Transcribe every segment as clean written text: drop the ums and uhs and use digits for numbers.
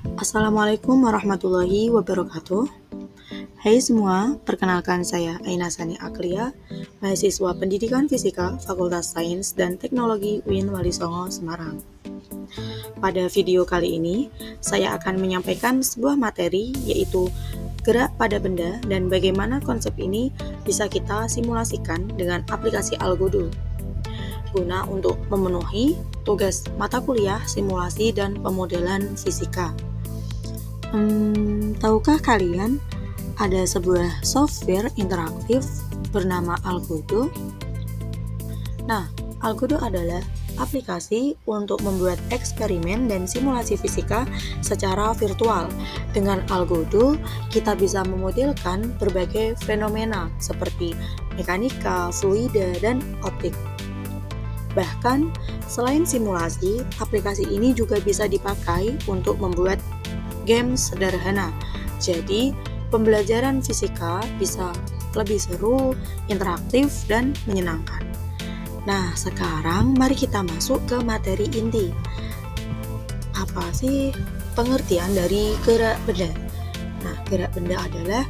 Assalamualaikum warahmatullahi wabarakatuh. Hai semua, perkenalkan saya Aina Sani Aklia, mahasiswa Pendidikan Fisika Fakultas Sains dan Teknologi UIN Wali Songo, Semarang. Pada video kali ini, saya akan menyampaikan sebuah materi yaitu gerak pada benda dan bagaimana konsep ini bisa kita simulasikan dengan aplikasi Algodo guna untuk memenuhi tugas mata kuliah simulasi dan pemodelan fisika. Tahukah kalian ada sebuah software interaktif bernama Algodo? Nah, Algodo adalah aplikasi untuk membuat eksperimen dan simulasi fisika secara virtual. Dengan Algodo, kita bisa memodelkan berbagai fenomena seperti mekanika, fluida, dan optik. Bahkan, selain simulasi, aplikasi ini juga bisa dipakai untuk membuat game sederhana. Jadi, pembelajaran fisika bisa lebih seru, interaktif, dan menyenangkan. Nah, sekarang mari kita masuk ke materi inti. Apa sih pengertian dari gerak benda? Nah, gerak benda adalah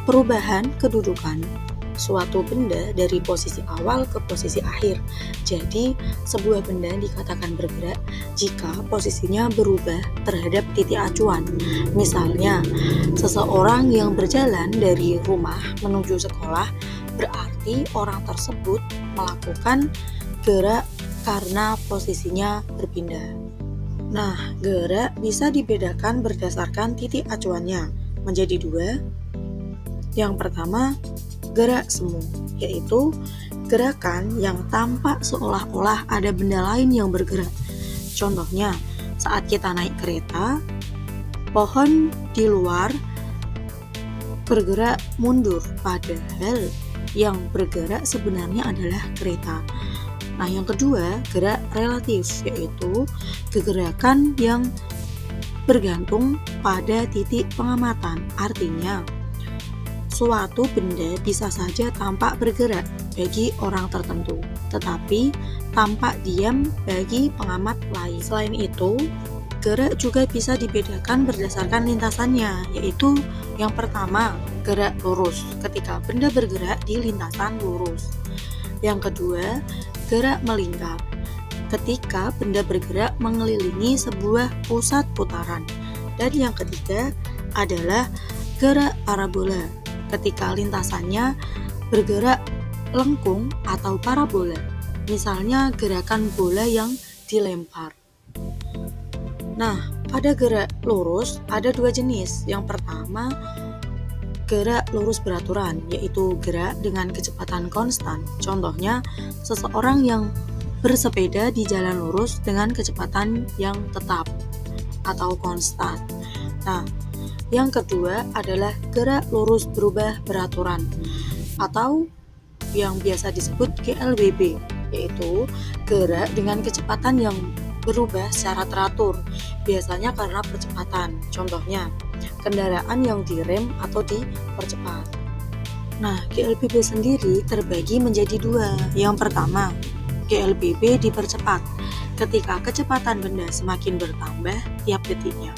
perubahan kedudukan suatu benda dari posisi awal ke posisi akhir. Jadi, sebuah benda dikatakan bergerak jika posisinya berubah terhadap titik acuan. Misalnya, seseorang yang berjalan dari rumah menuju sekolah, berarti orang tersebut melakukan gerak karena posisinya berpindah. Nah, gerak bisa dibedakan berdasarkan titik acuannya menjadi dua. Yang pertama, gerak semu, yaitu gerakan yang tampak seolah-olah ada benda lain yang bergerak. Contohnya, saat kita naik kereta, pohon di luar bergerak mundur, padahal yang bergerak sebenarnya adalah kereta. Nah, yang kedua, gerak relatif, yaitu kegerakan yang bergantung pada titik pengamatan. Artinya, suatu benda bisa saja tampak bergerak bagi orang tertentu, tetapi tampak diam bagi pengamat lain. Selain itu, gerak juga bisa dibedakan berdasarkan lintasannya, yaitu yang pertama, gerak lurus, ketika benda bergerak di lintasan lurus. Yang kedua, gerak melingkar, ketika benda bergerak mengelilingi sebuah pusat putaran. Dan yang ketiga adalah gerak parabola, ketika lintasannya bergerak lengkung atau parabola, misalnya gerakan bola yang dilempar. Nah, pada gerak lurus ada dua jenis. Yang pertama, gerak lurus beraturan, yaitu gerak dengan kecepatan konstan. Contohnya, seseorang yang bersepeda di jalan lurus dengan kecepatan yang tetap atau konstan. Nah, yang kedua adalah gerak lurus berubah beraturan atau yang biasa disebut GLBB, yaitu gerak dengan kecepatan yang berubah secara teratur, biasanya karena percepatan. Contohnya, kendaraan yang direm atau dipercepat. Nah, GLBB sendiri terbagi menjadi dua. Yang pertama, GLBB dipercepat, ketika kecepatan benda semakin bertambah tiap detiknya.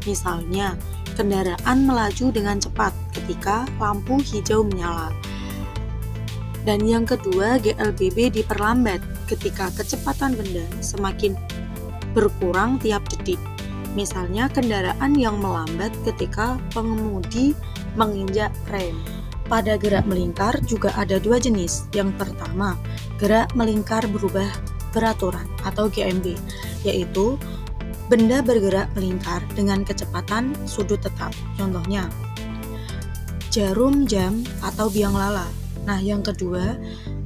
Misalnya, kendaraan melaju dengan cepat ketika lampu hijau menyala. Dan yang kedua, GLBB diperlambat ketika kecepatan benda semakin berkurang tiap detik. Misalnya, kendaraan yang melambat ketika pengemudi menginjak rem. Pada gerak melingkar juga ada dua jenis. Yang pertama, gerak melingkar berubah beraturan atau GMB, yaitu benda bergerak melingkar dengan kecepatan sudut tetap. Contohnya, jarum jam atau biang lala. Nah, yang kedua,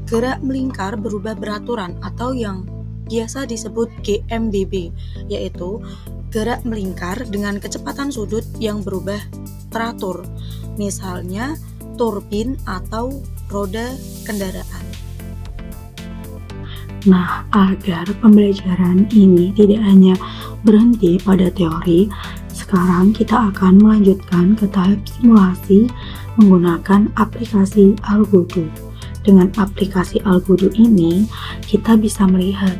gerak melingkar berubah beraturan atau yang biasa disebut GMBB, yaitu gerak melingkar dengan kecepatan sudut yang berubah teratur. Misalnya, turbin atau roda kendaraan. Nah, agar pembelajaran ini tidak hanya berhenti pada teori, sekarang kita akan melanjutkan ke tahap simulasi menggunakan aplikasi Algodo. Dengan aplikasi Algodo ini, kita bisa melihat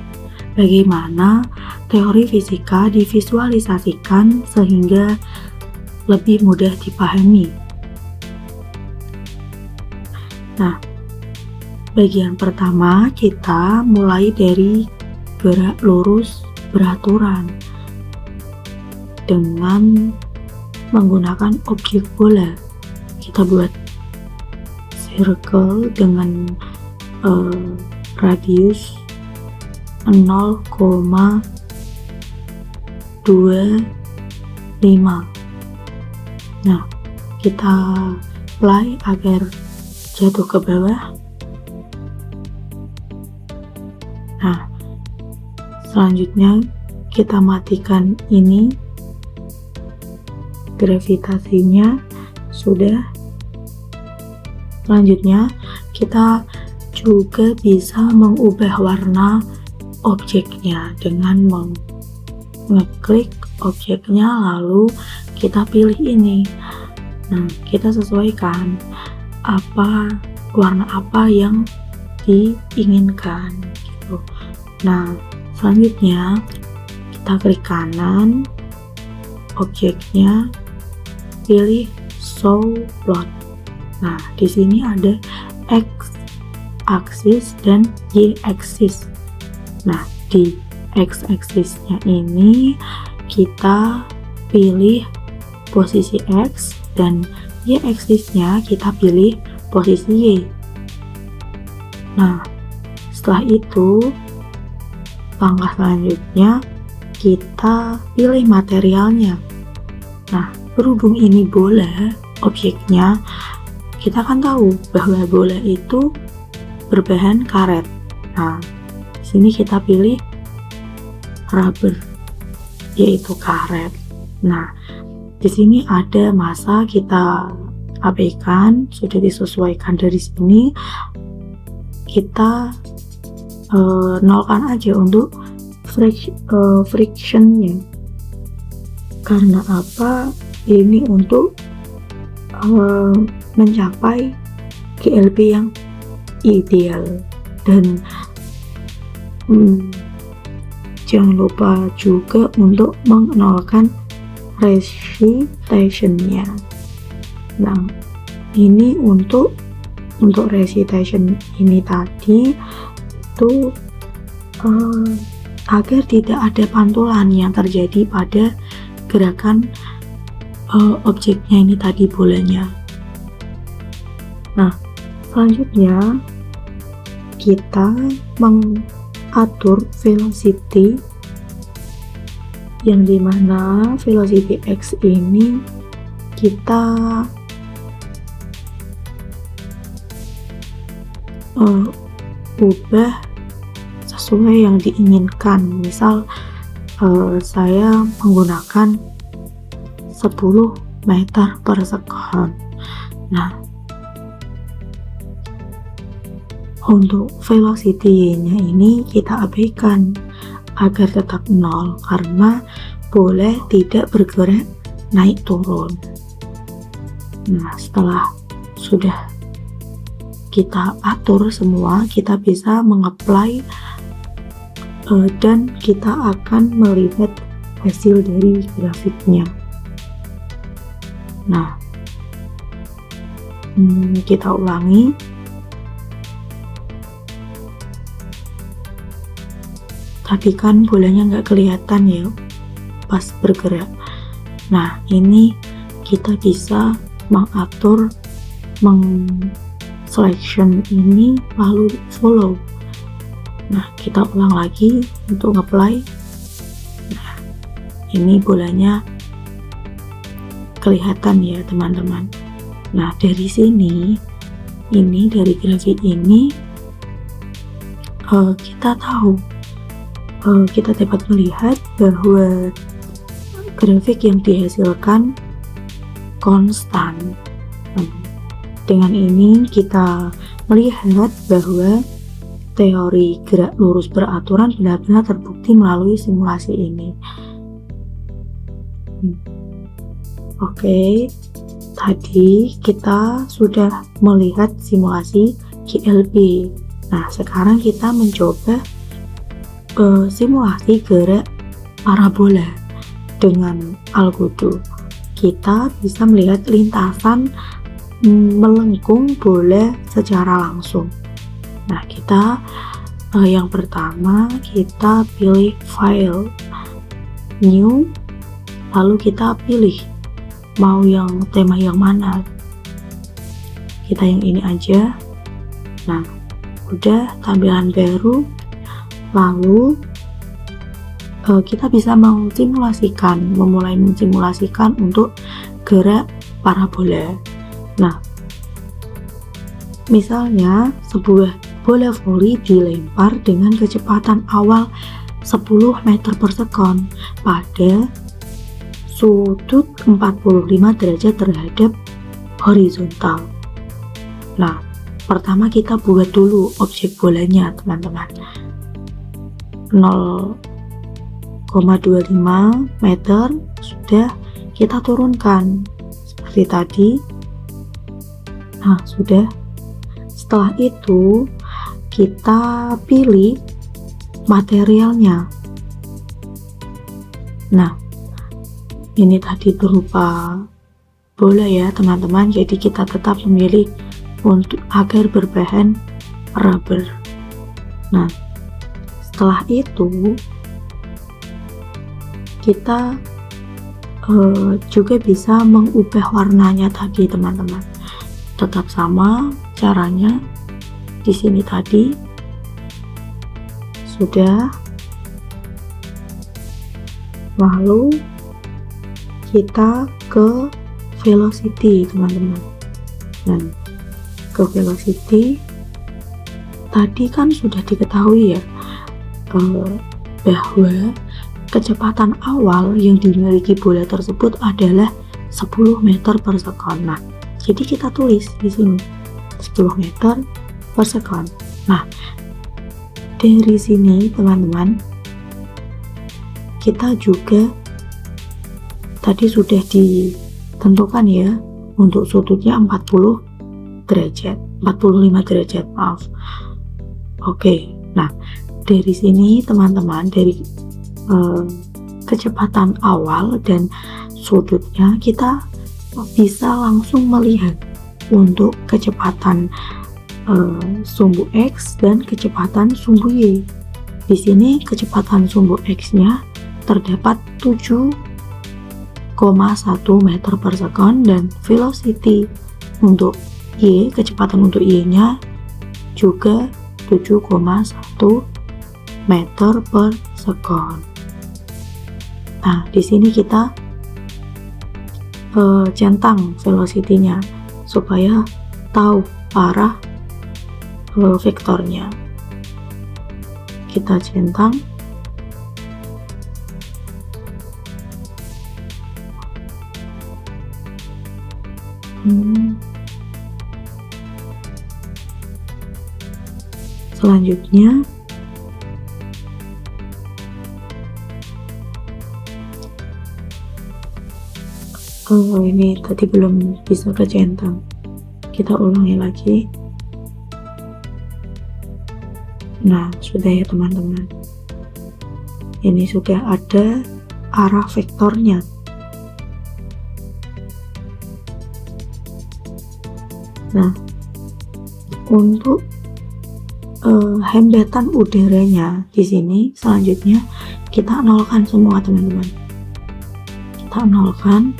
bagaimana teori fisika divisualisasikan sehingga lebih mudah dipahami. Nah, bagian pertama kita mulai dari gerak lurus beraturan dengan menggunakan objek bola. Kita buat circle dengan radius 0,25. Nah, kita apply agar jatuh ke bawah. Nah, selanjutnya kita matikan ini, gravitasinya sudah. Selanjutnya kita juga bisa mengubah warna objeknya dengan mengeklik objeknya, lalu kita pilih ini. Nah, kita sesuaikan warna apa yang diinginkan gitu. Nah, selanjutnya kita klik kanan objeknya, pilih show plot. Nah, di sini ada X aksis dan Y aksis. Nah, di X aksisnya ini kita pilih posisi X dan Y aksisnya kita pilih posisi Y. Nah, setelah itu langkah selanjutnya kita pilih materialnya. Nah, berhubung ini bola objeknya, kita kan tahu bahwa bola itu berbahan karet. Nah, di sini kita pilih rubber, yaitu karet. Nah, di sini ada massa, kita abaikan, sudah disesuaikan dari sini. Kita nolkan aja untuk frictionnya. Karena apa? Ini untuk mencapai GLB yang ideal. Dan jangan lupa juga untuk menolkan recitation-nya. Nah, ini untuk recitation ini tadi itu agar tidak ada pantulan yang terjadi pada gerakan objeknya ini tadi, bolanya. Nah, selanjutnya kita mengatur velocity, yang dimana velocity X ini kita ubah sesuai yang diinginkan. Misal saya menggunakan 10 meter per second. Nah, untuk velocity-nya ini kita abaikan agar tetap 0 karena bola tidak bergerak naik turun. Nah, setelah sudah kita atur semua, kita bisa mengapply dan kita akan melihat hasil dari grafiknya. Nah, kita ulangi. Tapi kan bolanya nggak kelihatan ya pas bergerak. Nah, ini kita bisa mengatur selection ini lalu follow. Nah, kita ulang lagi untuk nge-apply. Nah, ini bolanya kelihatan ya teman-teman. Nah, dari sini, ini dari grafik ini kita tahu, kita dapat melihat bahwa grafik yang dihasilkan konstan. Dengan ini kita melihat bahwa teori gerak lurus beraturan benar-benar terbukti melalui simulasi ini. Oke, tadi kita sudah melihat simulasi GLB. Nah, sekarang kita mencoba simulasi gerak parabola dengan algodo. Kita bisa melihat lintasan melengkung bola secara langsung. Nah, kita yang pertama kita pilih file, new, lalu kita pilih mau yang tema yang mana. Kita yang ini aja. Nah, udah tampilan baru. Lalu kita bisa memulai mensimulasikan untuk gerak parabola. Nah, misalnya sebuah bola voli dilempar dengan kecepatan awal 10 meter per sekon pada sudut 45 derajat terhadap horizontal. Nah, pertama kita buat dulu objek bolanya, teman-teman. 0,25 meter sudah kita turunkan seperti tadi. Nah, sudah. Setelah itu kita pilih materialnya. Nah, ini tadi berupa bola ya, teman-teman. Jadi kita tetap memilih untuk agar berbahan rubber. Nah, setelah itu kita juga bisa mengubah warnanya tadi, teman-teman. Tetap sama caranya di sini tadi. Sudah. Lalu kita ke velocity, teman-teman. Nah, ke velocity tadi kan sudah diketahui ya bahwa kecepatan awal yang dimiliki bola tersebut adalah 10 meter per sekon. Nah, jadi kita tulis di sini 10 meter per sekon. Nah, dari sini teman-teman, kita juga tadi sudah ditentukan ya untuk sudutnya 45 derajat, maaf. Oke, nah dari sini teman-teman, dari kecepatan awal dan sudutnya kita bisa langsung melihat untuk kecepatan sumbu X dan kecepatan sumbu Y. Di sini kecepatan sumbu X-nya terdapat 7,1 meter per sekon dan velocity untuk Y, kecepatan untuk Y-nya juga 7,1 meter per sekon. Nah, di sini kita centang velocity-nya supaya tahu arah vektornya. Kita centang. Selanjutnya ini tadi belum bisa kecentang, kita ulangi lagi. Nah, sudah ya teman-teman, ini sudah ada arah vektornya. Nah, untuk hambatan udaranya di sini selanjutnya kita nolkan semua, teman-teman. Kita nolkan.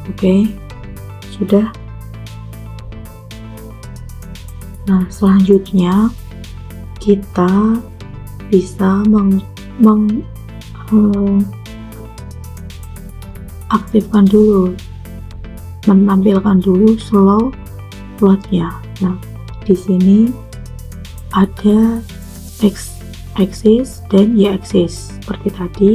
Oke, sudah. Nah, selanjutnya kita bisa aktifkan dulu, menampilkan dulu slow plotnya. Nah, di sini ada X axis dan Y axis. Seperti tadi,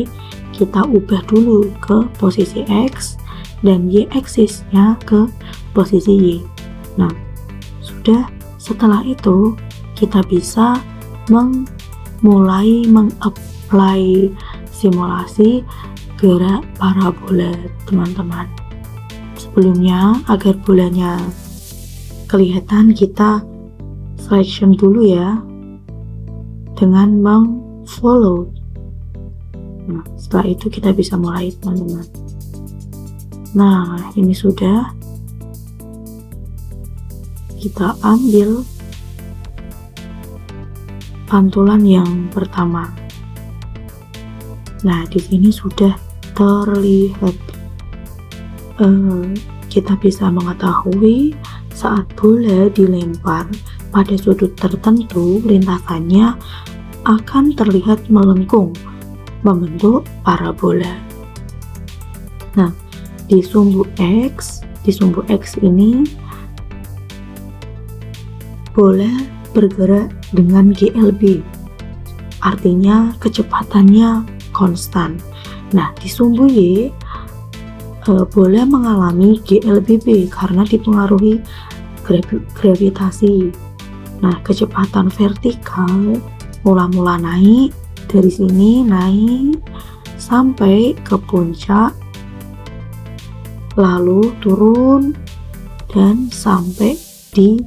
kita ubah dulu ke posisi X dan Y axisnya ke posisi Y. Nah, sudah. Setelah itu kita bisa mulai mengapply simulasi gerak parabola, teman-teman. Sebelumnya, agar bolanya kelihatan, kita selection dulu ya dengan meng-follow. Nah, setelah itu kita bisa mulai, teman-teman. Nah, ini sudah. Kita ambil pantulan yang pertama. Nah, di sini sudah terlihat. Kita bisa mengetahui saat bola dilempar pada sudut tertentu, lintasannya akan terlihat melengkung, membentuk parabola. Nah, di sumbu X ini bola bergerak dengan GLB, artinya kecepatannya konstan. Nah, di sumbu Y bola mengalami GLBB karena dipengaruhi gravitasi. Nah, kecepatan vertikal mula-mula naik, dari sini naik sampai ke puncak, lalu turun dan sampai di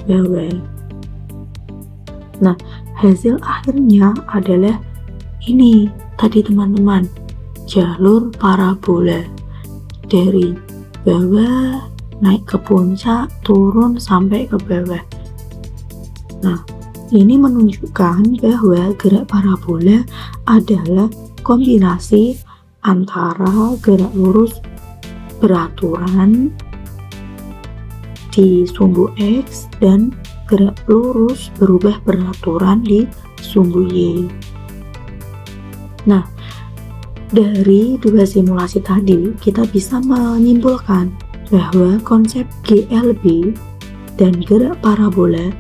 bawah. Nah, hasil akhirnya adalah ini tadi, teman-teman, jalur parabola dari bawah naik ke puncak, turun sampai ke bawah. Nah, ini menunjukkan bahwa gerak parabola adalah kombinasi antara gerak lurus beraturan di sumbu X dan gerak lurus berubah beraturan di sumbu Y. Nah, dari dua simulasi tadi, kita bisa menyimpulkan bahwa konsep GLB dan gerak parabola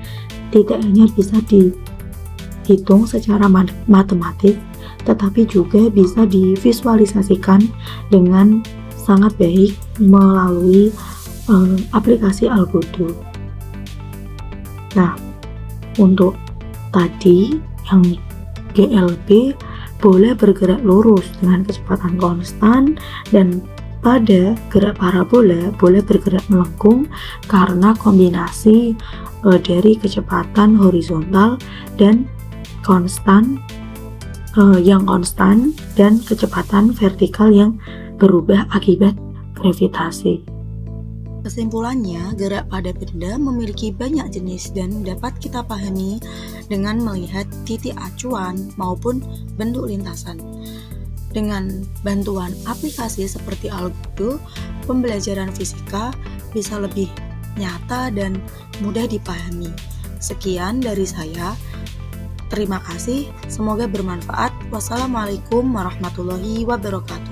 tidak hanya bisa dihitung secara matematis, tetapi juga bisa divisualisasikan dengan sangat baik melalui aplikasi Algodo. Nah, untuk tadi yang GLB, bola bergerak lurus dengan kecepatan konstan, dan pada gerak parabola, bola bergerak melengkung karena kombinasi dari kecepatan horizontal dan konstan dan kecepatan vertikal yang berubah akibat gravitasi. Kesimpulannya, gerak pada benda memiliki banyak jenis dan dapat kita pahami dengan melihat titik acuan maupun bentuk lintasan. Dengan bantuan aplikasi seperti Algodo, pembelajaran fisika bisa lebih nyata dan mudah dipahami. Sekian dari saya. Terima kasih, semoga bermanfaat. Wassalamualaikum warahmatullahi wabarakatuh.